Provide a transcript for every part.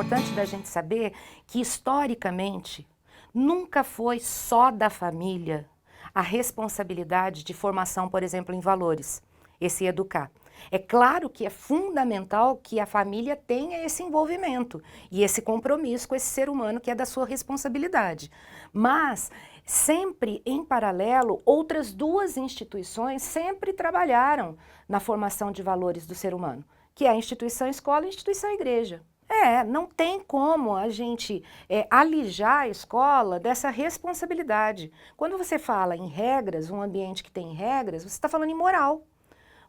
importante da gente saber que, historicamente, nunca foi só da família a responsabilidade de formação, por exemplo, em valores, esse educar. É claro que é fundamental que a família tenha esse envolvimento e esse compromisso com esse ser humano que é da sua responsabilidade. Mas, sempre em paralelo, outras duas instituições sempre trabalharam na formação de valores do ser humano, que é a instituição escola e a instituição igreja. Não tem como a gente alijar a escola dessa responsabilidade. Quando você fala em regras, um ambiente que tem regras, você está falando em moral.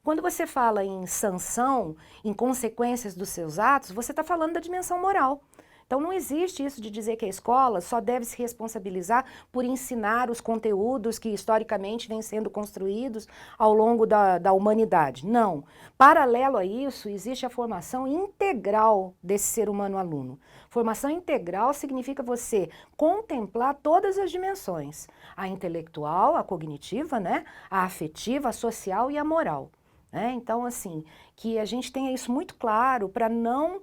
Quando você fala em sanção, em consequências dos seus atos, você está falando da dimensão moral. Então não existe isso de dizer que a escola só deve se responsabilizar por ensinar os conteúdos que historicamente vêm sendo construídos ao longo da humanidade. Não. Paralelo a isso, existe a formação integral desse ser humano aluno. Formação integral significa você contemplar todas as dimensões. A intelectual, a cognitiva, né? A afetiva, a social e a moral. Então, assim, que a gente tenha isso muito claro para não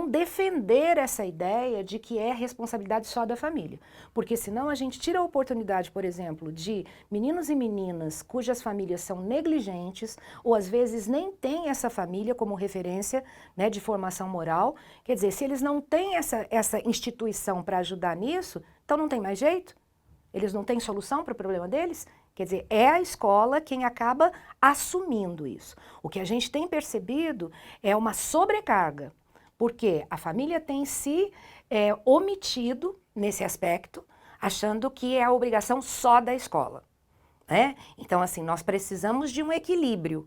defender essa ideia de que é responsabilidade só da família. Porque senão a gente tira a oportunidade, por exemplo, de meninos e meninas cujas famílias são negligentes ou às vezes nem têm essa família como referência, né, de formação moral. Quer dizer, se eles não têm essa instituição para ajudar nisso, então não tem mais jeito? Eles não têm solução para o problema deles? Quer dizer, é a escola quem acaba assumindo isso. O que a gente tem percebido é uma sobrecarga, porque a família tem se omitido nesse aspecto, achando que é a obrigação só da escola. Então, assim, nós precisamos de um equilíbrio.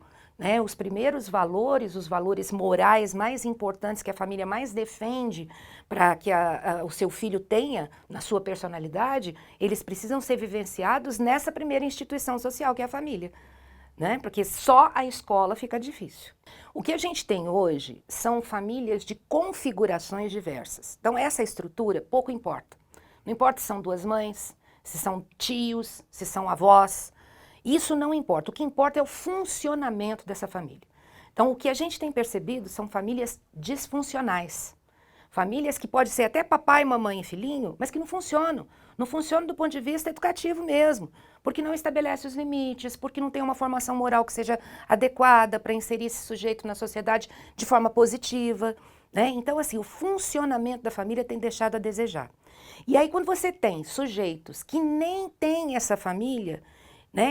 Os primeiros valores, os valores morais mais importantes que a família mais defende para que o seu filho tenha na sua personalidade, eles precisam ser vivenciados nessa primeira instituição social que é a família. Porque só a escola fica difícil. O que a gente tem hoje são famílias de configurações diversas. Então essa estrutura pouco importa. Não importa se são duas mães, se são tios, se são avós. Isso não importa, o que importa é o funcionamento dessa família. Então, o que a gente tem percebido são famílias disfuncionais. Famílias que podem ser até papai, mamãe e filhinho, mas que não funcionam. Não funcionam do ponto de vista educativo mesmo, porque não estabelece os limites, porque não tem uma formação moral que seja adequada para inserir esse sujeito na sociedade de forma positiva. Então, assim, o funcionamento da família tem deixado a desejar. E aí, quando você tem sujeitos que nem têm essa família,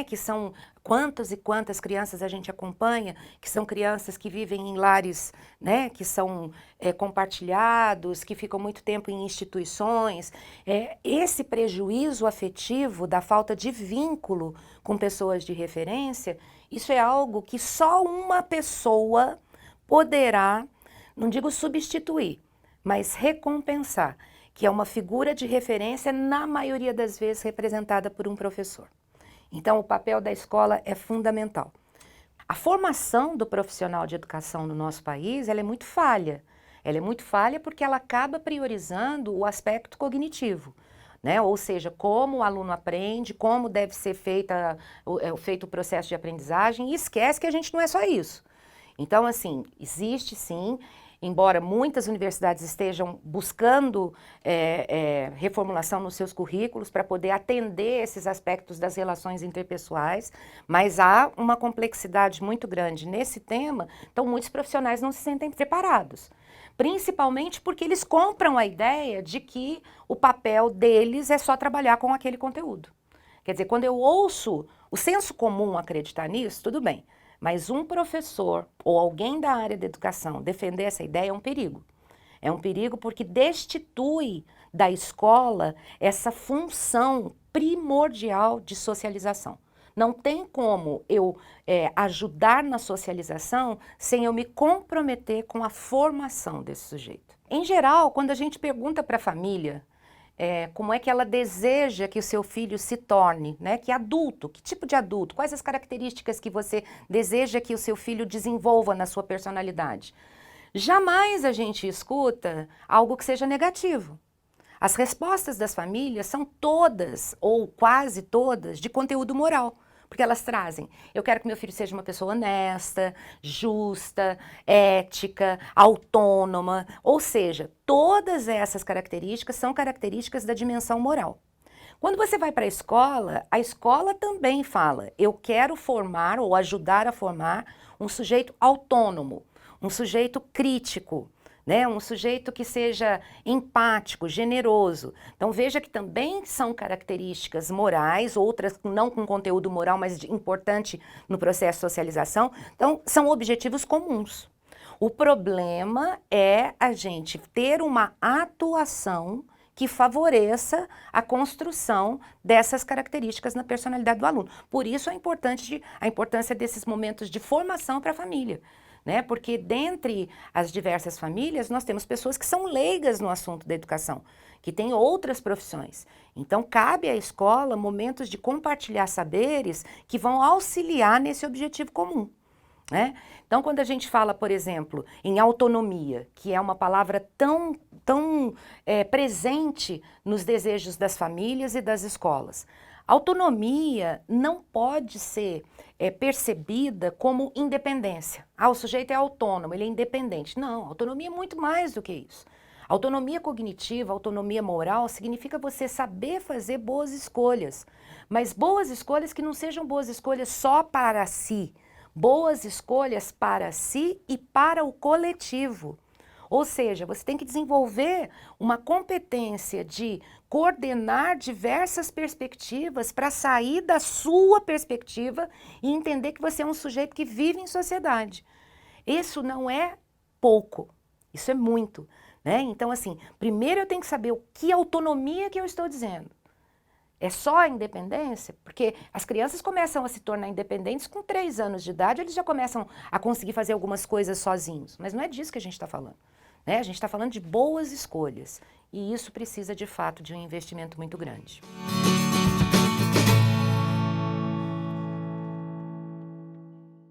que são quantas e quantas crianças a gente acompanha, que são crianças que vivem em lares, que são compartilhados, que ficam muito tempo em instituições. Esse prejuízo afetivo da falta de vínculo com pessoas de referência, isso é algo que só uma pessoa poderá, não digo substituir, mas recompensar, que é uma figura de referência, na maioria das vezes representada por um professor. Então, o papel da escola é fundamental. A formação do profissional de educação no nosso país, ela é muito falha. Ela é muito falha porque ela acaba priorizando o aspecto cognitivo, Ou seja, como o aluno aprende, como deve ser feito o processo de aprendizagem, e esquece que a gente não é só isso. Então, assim, existe sim, embora muitas universidades estejam buscando reformulação nos seus currículos para poder atender esses aspectos das relações interpessoais, mas há uma complexidade muito grande nesse tema, então muitos profissionais não se sentem preparados. Principalmente porque eles compram a ideia de que o papel deles é só trabalhar com aquele conteúdo. Quer dizer, quando eu ouço o senso comum acreditar nisso, tudo bem. Mas um professor ou alguém da área da educação defender essa ideia é um perigo. É um perigo porque destitui da escola essa função primordial de socialização. Não tem como eu ajudar na socialização sem eu me comprometer com a formação desse sujeito. Em geral, quando a gente pergunta para a família como é que ela deseja que o seu filho se torne, que adulto, que tipo de adulto, quais as características que você deseja que o seu filho desenvolva na sua personalidade. Jamais a gente escuta algo que seja negativo. As respostas das famílias são todas, ou quase todas, de conteúdo moral. Porque elas trazem, eu quero que meu filho seja uma pessoa honesta, justa, ética, autônoma, ou seja, todas essas características são características da dimensão moral. Quando você vai para a escola também fala, eu quero formar ou ajudar a formar um sujeito autônomo, um sujeito crítico, né? Um sujeito que seja empático, generoso. Então veja que também são características morais, outras não com conteúdo moral, mas importante no processo de socialização. Então são objetivos comuns. O problema é a gente ter uma atuação que favoreça a construção dessas características na personalidade do aluno. Por isso a importância desses momentos de formação para a família, né? Porque dentre as diversas famílias nós temos pessoas que são leigas no assunto da educação, que têm outras profissões. Então cabe à escola momentos de compartilhar saberes que vão auxiliar nesse objetivo comum, né? Então, quando a gente fala, por exemplo, em autonomia, que é uma palavra tão presente nos desejos das famílias e das escolas, autonomia não pode ser percebida como independência. Ah, o sujeito é autônomo, ele é independente. Não, autonomia é muito mais do que isso. Autonomia cognitiva, autonomia moral, significa você saber fazer boas escolhas, mas boas escolhas que não sejam boas escolhas só para si, boas escolhas para si e para o coletivo. Ou seja, você tem que desenvolver uma competência de coordenar diversas perspectivas para sair da sua perspectiva e entender que você é um sujeito que vive em sociedade. Isso não é pouco, isso é muito, né? Então, assim, primeiro eu tenho que saber o que autonomia que eu estou dizendo. É só a independência? Porque as crianças começam a se tornar independentes com 3 anos de idade, eles já começam a conseguir fazer algumas coisas sozinhos. Mas não é disso que a gente está falando, né? A gente está falando de boas escolhas. E isso precisa, de fato, de um investimento muito grande.